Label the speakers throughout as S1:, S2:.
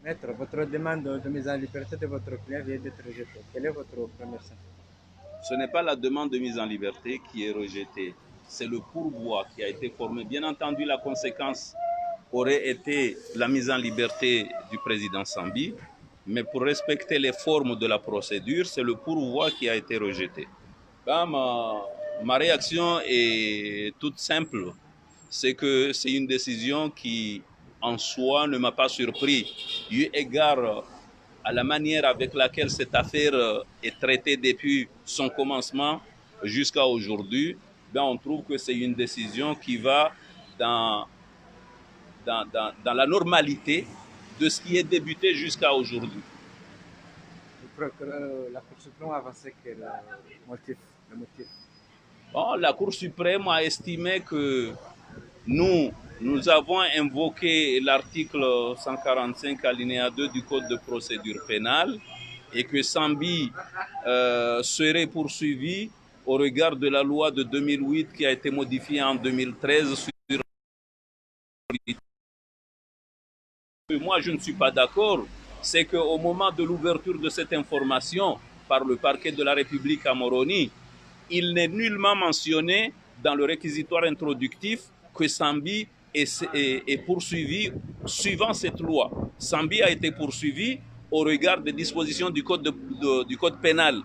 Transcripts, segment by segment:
S1: Maître, votre demande de mise en liberté de votre client vient d'être rejetée. Quel est votre premier sens?
S2: Ce n'est pas la demande de mise en liberté qui est rejetée, c'est le pourvoi qui a été formé. Bien entendu, la conséquence aurait été la mise en liberté du président Sambi, mais pour respecter les formes de la procédure, c'est le pourvoi qui a été rejeté. Ben, ma réaction est toute simple, c'est que c'est une décision qui, en soi, ne m'a pas surpris, eu égard à la manière avec laquelle cette affaire est traitée depuis son commencement jusqu'à aujourd'hui. Ben, on trouve que c'est une décision qui va dans, dans la normalité de ce qui est débuté jusqu'à aujourd'hui.
S1: La Cour suprême a avancé que motif, le motif.
S2: Bon, la Cour suprême a estimé que nous avons invoqué l'article 145 alinéa 2 du Code de procédure pénale et que Sambi serait poursuivi au regard de la loi de 2008 qui a été modifiée en 2013 sur... Moi, je ne suis pas d'accord. C'est qu'au moment de l'ouverture de cette information par le parquet de la République à Moroni, il n'est nullement mentionné dans le réquisitoire introductif que Sambi est poursuivi suivant cette loi. Sambi a été poursuivi au regard des dispositions du du code pénal.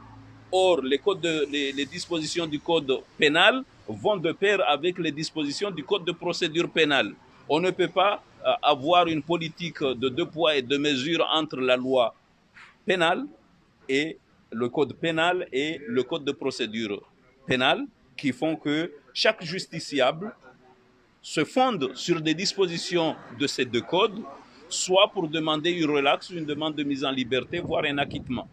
S2: Or, les dispositions du code pénal vont de pair avec les dispositions du code de procédure pénale. On ne peut pas avoir une politique de deux poids et deux mesures entre la loi pénale et le code pénal et le code de procédure pénale qui font que chaque justiciable se fonde sur des dispositions de ces deux codes, soit pour demander une relaxe, une demande de mise en liberté, voire un acquittement.